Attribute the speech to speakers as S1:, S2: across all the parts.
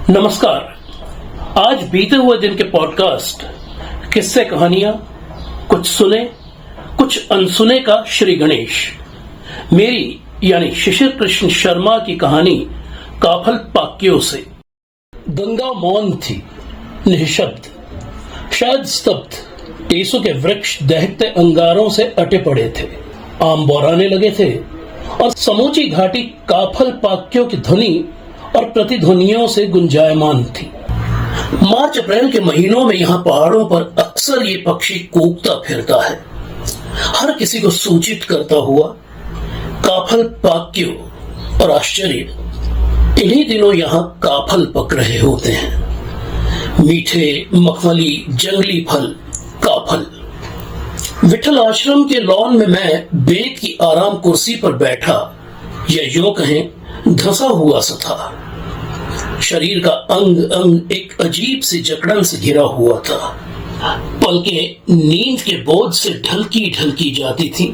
S1: नमस्कार। आज बीते हुए दिन के पॉडकास्ट किस्से कहानियां कुछ सुने कुछ अनसुने का श्री गणेश मेरी यानी शिशिर कृष्ण शर्मा की कहानी काफल पाक्यों से। गंगा मौन थी, निःशब्द, शायद स्तब्ध। टेसु के वृक्ष दहकते अंगारों से अटे पड़े थे, आम बौराने लगे थे और समूची घाटी काफल पाक्यों की ध्वनि और प्रतिध्वनियों से गुंजायमान थी। मार्च अप्रैल के महीनों में यहाँ पहाड़ों पर अक्सर ये पक्षी कूकता फिरता है, हर किसी को सूचित करता हुआ। काफल पाक्यों और आश्चर्य, इन्हीं दिनों यहाँ काफल पक रहे होते हैं, मीठे मखमली जंगली फल काफल। विठल आश्रम के लॉन में मैं बेत की आराम कुर्सी पर बैठा, या यूं कहें धंसा हुआ सा था। शरीर का अंग अंग एक अजीब सी जकड़न से घिरा हुआ था। पलकें नींद के बोझ से ढलकी ढलकी जाती थी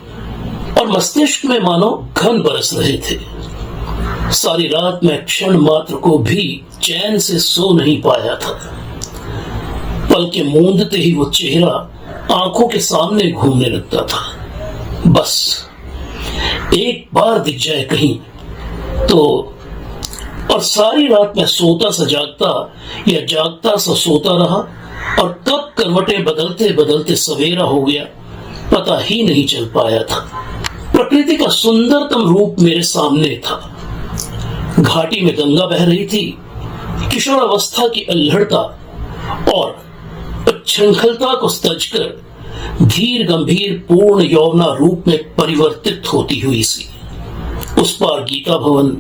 S1: और मस्तिष्क में मानो घन बरस रहे थे। सारी रात मैं क्षण मात्र को भी चैन से सो नहीं पाया था। पलकें मूंदते ही वो चेहरा आंखों के सामने घूमने लगता था। बस एक बार दिख जाए कहीं तो। और सारी रात मैं सोता सा जागता या जागता सा सोता रहा, और कब करवटें बदलते बदलते सवेरा हो गया पता ही नहीं चल पाया था। प्रकृति का सुंदरतम रूप मेरे सामने था। घाटी में गंगा बह रही थी, किशोरावस्था की अल्हड़ता और उच्छृंखलता को तजकर धीर गंभीर पूर्ण यौवना रूप में परिवर्तित होती हुई सी। उस पार गीता भवन,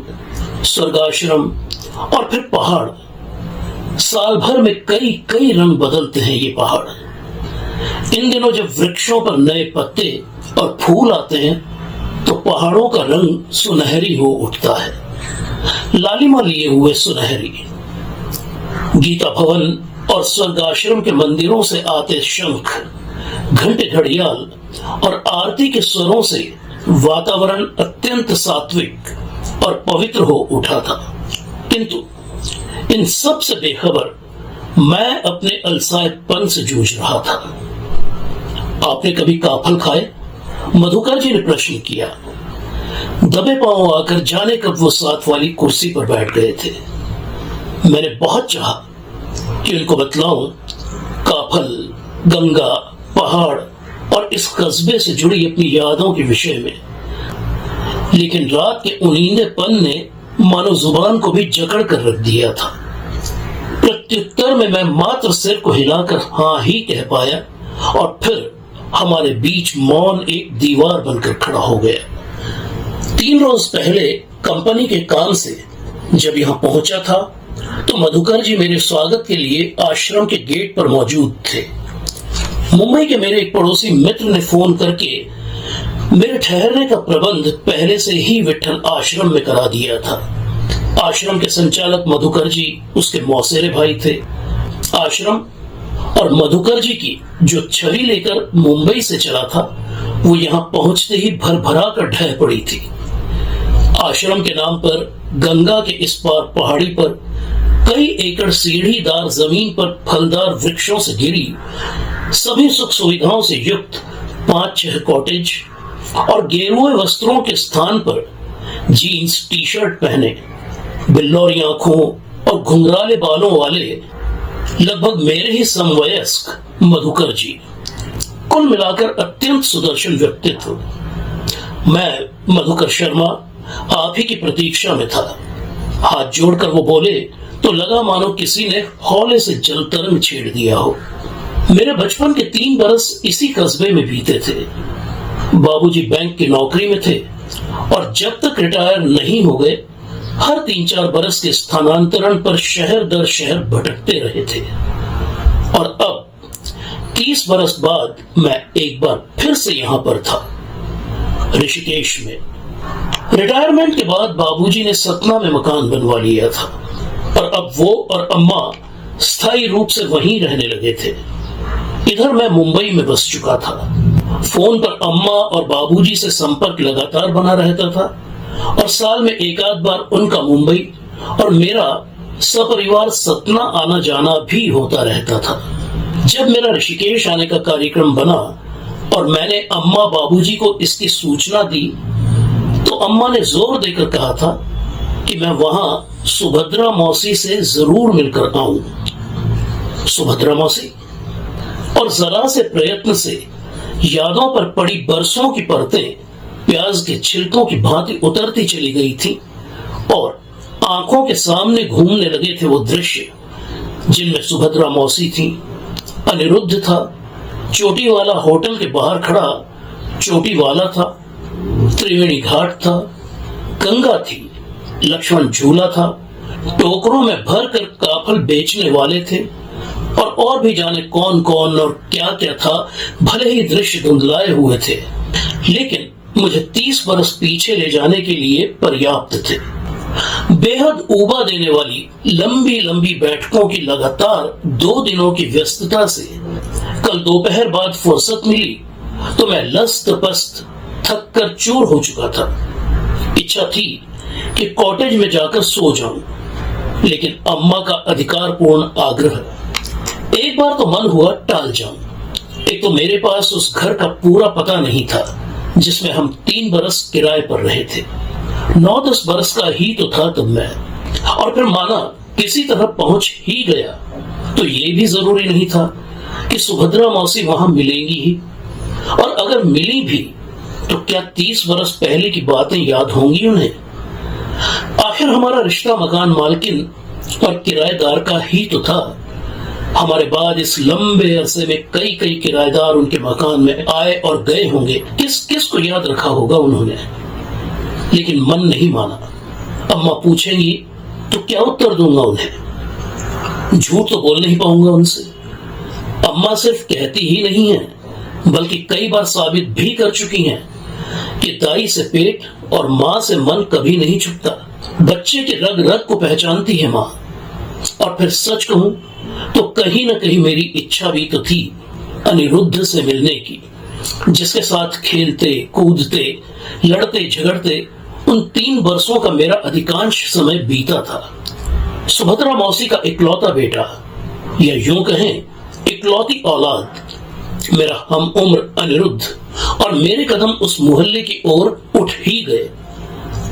S1: स्वर्गाश्रम और फिर पहाड़। साल भर में कई कई रंग बदलते हैं ये पहाड़। इन दिनों जब वृक्षों पर नए पत्ते और फूल आते हैं तो पहाड़ों का रंग सुनहरी हो उठता है, लालिमा लिए हुए सुनहरी। गीता भवन और स्वर्गाश्रम के मंदिरों से आते शंख, घंटे घड़ियाल और आरती के स्वरों से वातावरण अत्यंत सात्विक और पवित्र हो उठा था। किंतु इन सब से बेखबर मैं अपने अलसायपन से जूझ रहा था। आपने कभी काफल खाए? मधुकर जी ने प्रश्न किया। दबे पांव आकर जाने कब वो साथ वाली कुर्सी पर बैठ गए थे। मैंने बहुत चाहा कि उनको बतलाऊं काफल, गंगा, पहाड़ और इस कस्बे से जुड़ी अपनी यादों के विषय में, लेकिन रात के उनींदेपन ने मानो जुबान को भी जकड़ कर रख दिया था। प्रत्युत्तर में मैं मात्र सिर को हिलाकर हाँ ही कह पाया, और फिर हमारे बीच मौन एक दीवार बनकर खड़ा हो गया। 3 रोज पहले कंपनी के काम से जब यहां पहुंचा था तो मधुकर जी मेरे स्वागत के लिए आश्रम के गेट पर मौजूद थे। मुंबई के मेरे एक पड़ोसी मित्र ने फोन करके मेरे ठहरने का प्रबंध पहले से ही विठल आश्रम में करा दिया था। आश्रम के संचालक मधुकर जी उसके मौसेरे भाई थे। आश्रम और मधुकर जी की जो छवि लेकर मुंबई से चला था वो यहाँ पहुंचते ही भर भरा कर ढह पड़ी थी। आश्रम के नाम पर गंगा के इस पार पहाड़ी पर कई एकड़ सीढ़ीदार जमीन पर फलदार वृक्षों से घिरी, सभी सुख सुविधाओं से युक्त 5-6 कॉटेज और गेरुए वस्त्रों के स्थान पर जीन्स टी शर्ट पहने, बिल्लौरी आंखों और घुंघराले बालों वाले लगभग मेरे ही समवयस्क मधुकर जी। कुल मिलाकर अत्यंत सुदर्शन व्यक्तित्व। मैं मधुकर शर्मा आप ही की प्रतीक्षा में था। हाथ जोड़कर वो बोले तो लगा मानो किसी ने हौले से जलतरंग छेड़ दिया हो। मेरे बचपन के 3 बरस इसी कस्बे में बीते थे। बाबूजी बैंक की नौकरी में थे और जब तक रिटायर नहीं हो गए हर 3-4 बरस के स्थानांतरण पर शहर दर शहर भटकते रहे थे। और अब 30 बरस बाद मैं एक बार फिर से यहां पर था, ऋषिकेश में। रिटायरमेंट के बाद बाबूजी ने सतना में मकान बनवा लिया था और अब वो और अम्मा स्थायी रूप से वहीं रहने लगे थे। इधर मैं मुंबई में बस चुका था। फोन पर अम्मा और बाबूजी से संपर्क लगातार बना रहता था और साल में एक आध बार उनका मुंबई और मेरा सपरिवार सतना आना जाना भी होता रहता था। जब मेरा ऋषिकेश आने का कार्यक्रम बना और मैंने अम्मा बाबूजी को इसकी सूचना दी, तो अम्मा ने जोर देकर कहा था कि मैं वहां सुभद्रा मौसी से जरूर मिलकर आऊं। सुभद्रा मौसी? और जरा से प्रयत्न से यादों पर पड़ी बरसों की परतें प्याज के छिलकों की भांति उतरती चली गई थी और आंखों के सामने घूमने लगे थे वो दृश्य जिनमें सुभद्रा मौसी थी, अनिरुद्ध था, चोटी वाला होटल के बाहर खड़ा चोटी वाला था, त्रिवेणी घाट था, गंगा थी, लक्ष्मण झूला था, टोकरों में भरकर काफल बेचने वाले थे और भी जाने कौन कौन और क्या क्या था। भले ही दृश्य धुंधलाए हुए थे, लेकिन मुझे 30 बरस पीछे ले जाने के लिए पर्याप्त थे। बेहद ऊबा देने वाली लंबी लंबी बैठकों की लगातार 2 दिनों की व्यस्तता से कल दोपहर बाद फुर्सत मिली तो मैं लस्त पस्त थक कर चूर हो चुका था। इच्छा थी कि कॉटेज में जाकर सो जाऊं, लेकिन अम्मा का अधिकारपूर्ण आग्रह। एक बार तो मन हुआ टाल जाऊं। एक तो मेरे पास उस घर का पूरा पता नहीं था जिसमें हम 3 बरस किराए पर रहे थे। 9-10 बरस का ही तो था तब मैं, और फिर माना किसी तरह पहुंच ही गया तो ये भी जरूरी नहीं था कि सुभद्रा मौसी वहां मिलेंगी ही, और अगर मिली भी तो क्या 30 बरस पहले की बातें याद होंगी उन्हें? आखिर हमारा रिश्ता मकान मालकिन और किराएदार का ही तो था। हमारे बाद इस लंबे अरसे में कई कई किराएदार उनके मकान में आए और गए होंगे। किस किस को याद रखा होगा उन्होंने? लेकिन मन नहीं माना। अम्मा पूछेंगी तो क्या उत्तर दूंगा उन्हें? झूठ तो बोल नहीं पाऊंगा उनसे। अम्मा सिर्फ कहती ही नहीं है, बल्कि कई बार साबित भी कर चुकी हैं कि दाई से पेट और माँ से मन कभी नहीं छुपता। बच्चे के रग रग को पहचानती है माँ। और फिर सच कहूं तो कहीं न कहीं मेरी इच्छा भी तो थी अनिरुद्ध से मिलने की, जिसके साथ खेलते कूदते लड़ते झगड़ते उन 3 बरसों का मेरा अधिकांश समय बीता था। सुभद्रा मौसी का इकलौता बेटा, या यूं कहें इकलौती औलाद, मेरा हम उम्र अनिरुद्ध, और मेरे कदम उस मोहल्ले की ओर उठ ही गए।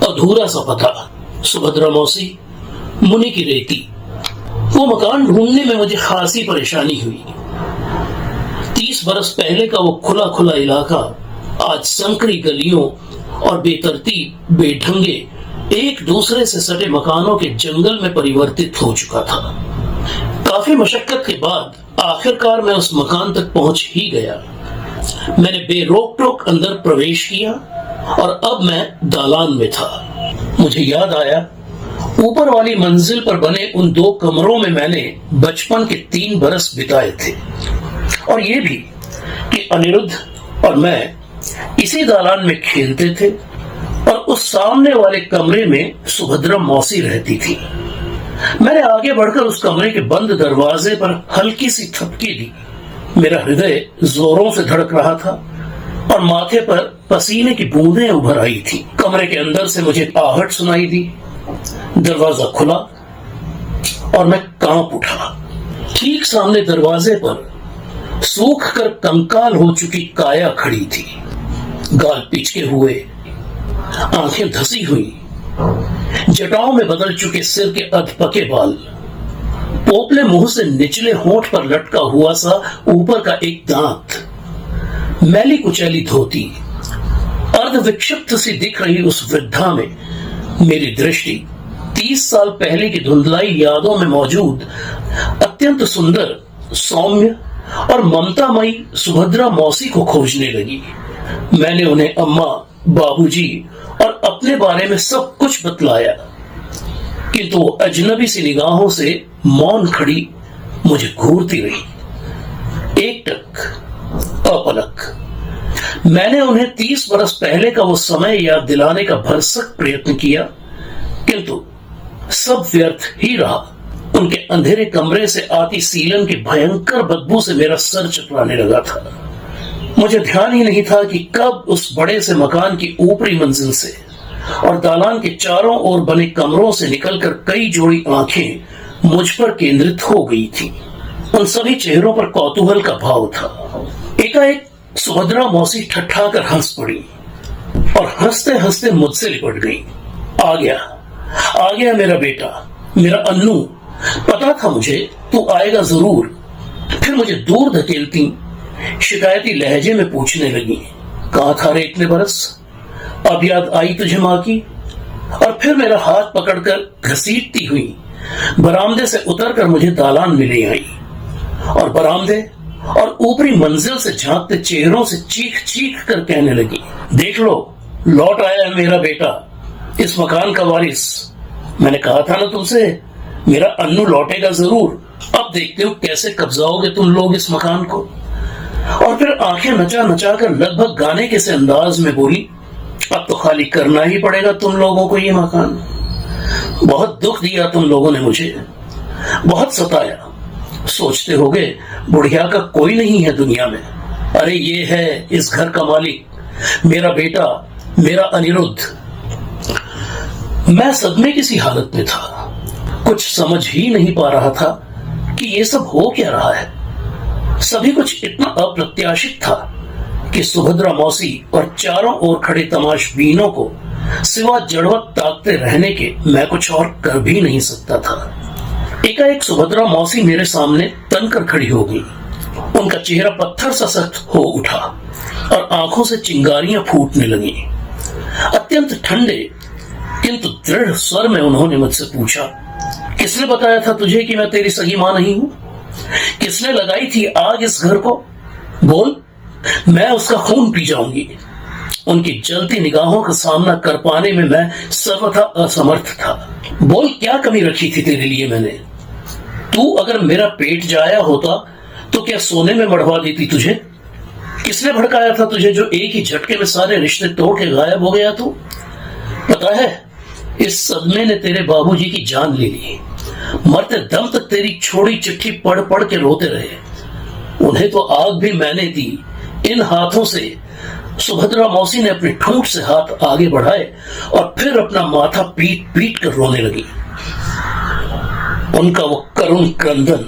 S1: अधूरा सा पता, सुभद्रा मौसी, मुनि की रेती। वो मकान ढूंढने में मुझे खासी परेशानी हुई। 30 बरस पहले का वो खुला खुला इलाका आज संकरी गलियों और बेतरतीब बेढंगे एक दूसरे से सटे मकानों के जंगल में परिवर्तित हो चुका था। काफी मशक्कत के बाद आखिरकार मैं उस मकान तक पहुंच ही गया। मैंने बेरोक टोक अंदर प्रवेश किया और अब मैं दालान में था। मुझे याद आया, ऊपर वाली मंजिल पर बने उन 2 कमरों में मैंने बचपन के 3 बरस बिताए थे, और ये भी कि अनिरुद्ध और मैं इसी दालान में खेलते थे और उस सामने वाले कमरे में सुभद्रा मौसी रहती थी। मैंने आगे बढ़कर उस कमरे के बंद दरवाजे पर हल्की सी थपकी दी। मेरा हृदय जोरों से धड़क रहा था और माथे पर पसीने की बूंदें उभर आई थी। कमरे के अंदर से मुझे आहट सुनाई दी। दरवाजा खुला और मैं कांप उठा। ठीक सामने दरवाजे पर सूख कर कंकाल हो चुकी काया खड़ी थी। गाल पिचके हुए, आंखें धसी हुई, जटाओं में बदल चुके सिर के अधपके बाल, पोपले मुंह से निचले होंठ पर लटका हुआ सा ऊपर का एक दांत, मैली कुचैली धोती। अर्ध विक्षिप्त सी दिख रही उस वृद्धा में मेरी दृष्टि 30 साल पहले की धुंधलाई यादों में मौजूद अत्यंत सुंदर, सौम्य और ममतामयी सुभद्रा मौसी को खोजने लगी। मैंने उन्हें अम्मा, बाबूजी और अपने बारे में सब कुछ बतलाया, किंतु वो अजनबी सी निगाहों से मौन खड़ी मुझे घूरती रही। एकटक, अपलक। मैंने उन्हें 30 बरस पहले का वो समय याद दिलाने का भरसक प्रयत्न किया, किंतु सब व्यर्थ ही रहा। उनके अंधेरे कमरे से आती सीलन की भयंकर बदबू से मेरा सर चकराने लगा था। मुझे ध्यान ही नहीं था कि कब उस बड़े से मकान की ऊपरी मंजिल से और दालान के चारों ओर बने कमरों से निकलकर कई जोड़ी आंखें मुझ पर केंद्रित हो गई थी। उन सभी चेहरों पर कौतूहल का भाव था। एकाएक सुभद्रा मौसी ठट्ठाकर हंस पड़ी और हंसते हंसते मुझसे लिपट गई। आ गया मेरा बेटा, मेरा अन्नू। पता था मुझे तू आएगा जरूर। फिर मुझे दूर धकेलती शिकायती लहजे में पूछने लगी, कहां था रे इतने बरस? अब याद आई तुझे मां की? और फिर मेरा हाथ पकड़कर घसीटती हुई बरामदे से उतरकर मुझे दालान में ले आई और बरामदे और ऊपरी मंजिल से झांकते चेहरों से चीख चीख कर कहने लगी, देख लो, लौट आया है मेरा बेटा, इस मकान का वारिस। मैंने कहा था ना तुमसे, मेरा अन्नू लौटेगा जरूर। अब देखते हो कैसे कब्जाओगे तुम लोग इस मकान को। और फिर आंखें नचा नचा कर लगभग गाने के से अंदाज में बोली, अब तो खाली करना ही पड़ेगा तुम लोगों को ये मकान। बहुत दुख दिया तुम लोगों ने मुझे, बहुत सताया। सोचते होगे बुढ़िया का कोई नहीं है दुनिया में। अरे ये है इस घर का मालिक, मेरा बेटा, मेरा अनिरुद्ध। मैं सदमे की सी हालत में था, कुछ समझ ही नहीं पा रहा था कि ये सब हो क्या रहा है। सभी कुछ इतना अप्रत्याशित था कि सुभद्रा मौसी और चारों ओर खड़े तमाशबीनों को सिवा जड़वत ताकते रहने के मैं कुछ और कर भी नहीं सकता था। एकाएक सुभद्रा मौसी मेरे सामने तनकर खड़ी हो गई। उनका चेहरा पत्थर सा सख्त हो उठा और आंखों से चिंगारियां फूटने लगी। अत्यंत ठंडे किंतु दृढ़ स्वर में उन्होंने मुझसे पूछा, किसने बताया था तुझे कि मैं तेरी सगी मां नहीं हूं? किसने लगाई थी आग इस घर को? बोल, मैं उसका खून पी जाऊंगी। उनकी जलती निगाहों का सामना कर पाने में मैं सर्वथा असमर्थ था। बोल, क्या कमी रखी थी तेरे लिए मैंने? तू अगर मेरा पेट जाया होता तो क्या सोने में मढ़वा देती तुझे? किसने भड़काया था तुझे जो एक ही झटके में सारे रिश्ते तोड़ के गायब हो गया तू? पता है, इस सदमे ने तेरे बाबूजी की जान ले ली। मरते दम तक तेरी छोड़ी चिट्ठी पढ़ पढ़ के रोते रहे। उन्हें तो आग भी मैंने दी इन हाथों से। सुभद्रा मौसी ने अपने ठूंठ से हाथ आगे बढ़ाए और फिर अपना माथा पीट पीट कर रोने लगी। उनका वो करुण क्रंदन,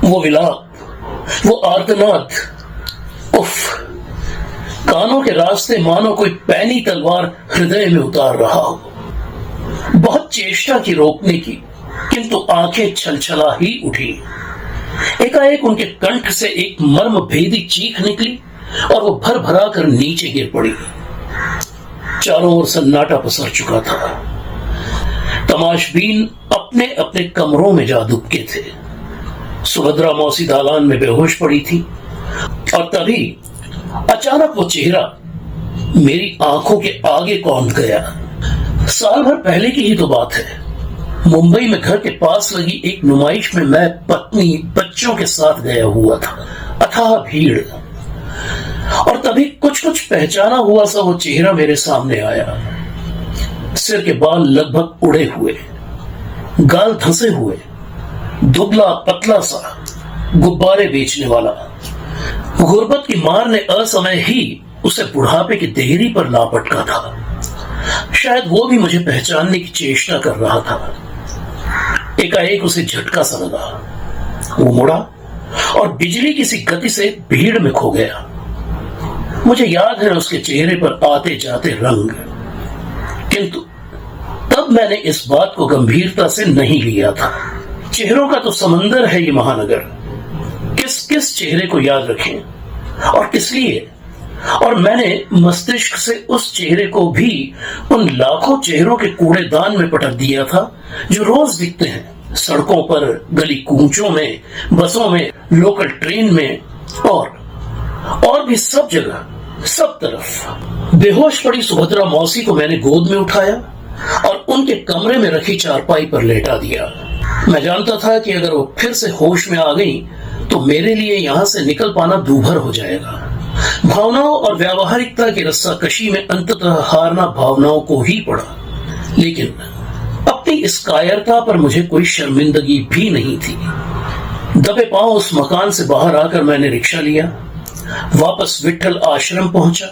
S1: वो विलाप, वो आर्तनाद, उफ, कानों के रास्ते मानो कोई पैनी तलवार हृदय में उतार रहा हो। बहुत चेष्टा की रोकने की, किंतु आंखें छलछला ही उठी। एकाएक उनके कंठ से एक मर्म भेदी चीख निकली और वो भर भरा कर नीचे गिर पड़ी। चारों ओर सन्नाटा पसर चुका था। तमाशबीन अपने अपने कमरों में जा दुबके थे। सुभद्रा मौसी दालान में बेहोश पड़ी थी और तभी अचानक वो चेहरा मेरी आंखों के आगे कौंध गया। साल भर पहले की ही तो बात है। मुंबई में घर के पास लगी एक नुमाइश में मैं पत्नी बच्चों के साथ गया हुआ था। अथाह भीड़, और तभी कुछ कुछ पहचाना हुआ सा वो चेहरा मेरे सामने आया। सिर के बाल लगभग उड़े हुए, गाल धंसे हुए, दुबला पतला सा, गुब्बारे बेचने वाला। गुर्बत की मार ने असमय ही उसे बुढ़ापे की देहरी पर लापटका था। शायद वो भी मुझे पहचानने की चेष्टा कर रहा था। एकाएक उसे झटका सा लगा। वो मुड़ा और बिजली की सी गति से भीड़ में खो गया। मुझे याद है उसके चेहरे पर आते जाते रंग, किंतु तब मैंने इस बात को गंभीरता से नहीं लिया था। चेहरों का तो समंदर है ये महानगर। किस किस चेहरे को याद रखें और किस लिए? और मैंने मस्तिष्क से उस चेहरे को भी उन लाखों चेहरों के कूड़ेदान में पटक दिया था जो रोज दिखते हैं सड़कों पर, गली कूचों में, बसों में, लोकल ट्रेन में और भी सब जगह, सब तरफ। बेहोश पड़ी सुभद्रा मौसी को मैंने गोद में उठाया और उनके कमरे में रखी चारपाई पर लेटा दिया। मैं जानता था कि अगर वो फिर से होश में आ गई तो मेरे लिए यहां से निकल पाना दूभर हो जाएगा। भावनाओं और व्यावहारिकता की रस्साकशी में अंततः हारना भावनाओं को ही पड़ा। लेकिन अपनी इस कायरता पर मुझे कोई शर्मिंदगी भी नहीं थी। दबे पांव उस मकान से बाहर आकर मैंने रिक्शा लिया, वापस विट्ठल आश्रम पहुंचा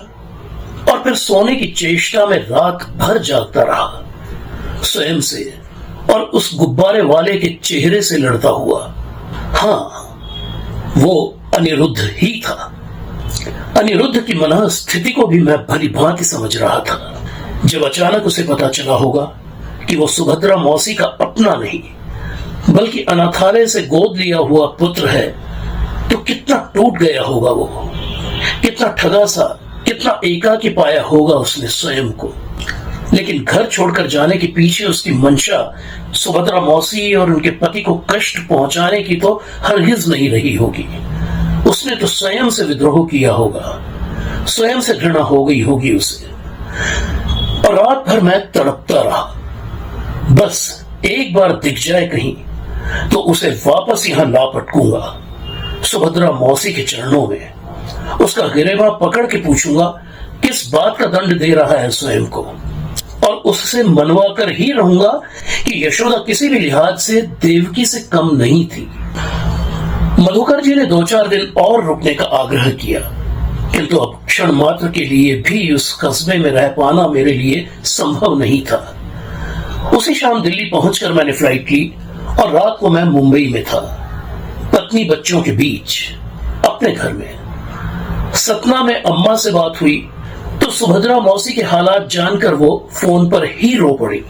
S1: और फिर सोने की चेष्टा में रात भर जागता रहा। स्वयं से और उस गुब्बारे वाले के चेहरे से लड़ता हुआ। हाँ, वो अनिरुद्ध ही था। अनिरुद्ध की मनः स्थिति को भी मैं भली भांति समझ रहा था। जब अचानक उसे पता चला होगा कि वो सुभद्रा मौसी का अपना नहीं बल्कि अनाथालय से गोद लिया हुआ पुत्र है, तो कितना टूट गया होगा वो, कितना ठगा सा, कितना एकाकी पाया होगा उसने स्वयं को। लेकिन घर छोड़कर जाने के पीछे उसकी मंशा सुभद्रा मौसी और उनके पति को कष्ट पहुंचाने की तो हरगिज नहीं रही होगी। उसने तो स्वयं से विद्रोह किया होगा, स्वयं से घृणा हो गई होगी उसे। और रात भर मैं तड़पता रहा, बस एक बार दिख जाए कहीं तो उसे वापस यहां ला पटकूंगा, सुभद्रा मौसी के चरणों में। उसका गिरेबान पकड़ के पूछूंगा किस बात का दंड दे रहा है स्वयं को, और उससे मनवा कर ही रहूंगा कि यशोदा किसी भी लिहाज से देवकी से कम नहीं थी। मधुकर जी ने 2-4 दिन और रुकने का आग्रह किया, किंतु अब क्षण मात्र के लिए भी उस कस्बे में रह पाना मेरे लिए संभव नहीं था। उसी शाम दिल्ली पहुंचकर मैंने फ्लाइट ली और रात को मैं मुंबई में था, पत्नी बच्चों के बीच, अपने घर में। सतना में अम्मा से बात हुई तो सुभद्रा मौसी के हालात जानकर वो फोन पर ही रो पड़ी।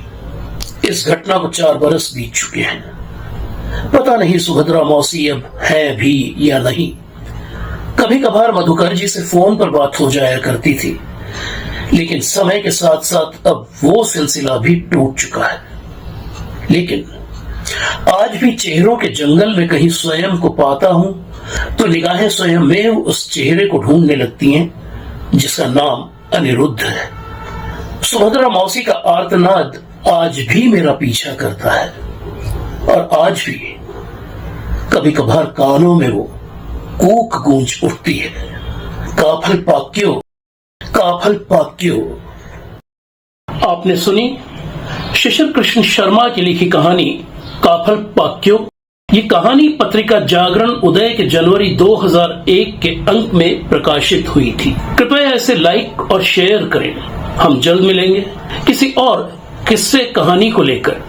S1: इस घटना को 4 बरस बीत चुके हैं। पता नहीं सुभद्रा मौसी अब है भी या नहीं। कभी कभार मधुकर जी से फोन पर बात हो जाया करती थी, लेकिन समय के साथ साथ अब वो सिलसिला भी टूट चुका है। लेकिन आज भी चेहरों के जंगल में कहीं स्वयं को पाता हूं तो निगाहें स्वयं में उस चेहरे को ढूंढने लगती हैं जिसका नाम अनिरुद्ध है। सुभद्रा मौसी का आर्तनाद आज भी मेरा पीछा करता है, और आज भी कभी कभार कानों में वो कूक गूंज उठती है, काफल पाक्यो, काफल पाक्यो। आपने सुनी शिशिर कृष्ण शर्मा की लिखी कहानी काफल पाक्यो। ये कहानी पत्रिका जागरण उदय के जनवरी 2001 के अंक में प्रकाशित हुई थी। कृपया इसे लाइक और शेयर करें। हम जल्द मिलेंगे किसी और किस्से कहानी को लेकर।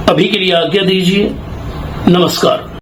S1: अभी के लिए आज्ञा दीजिए। नमस्कार।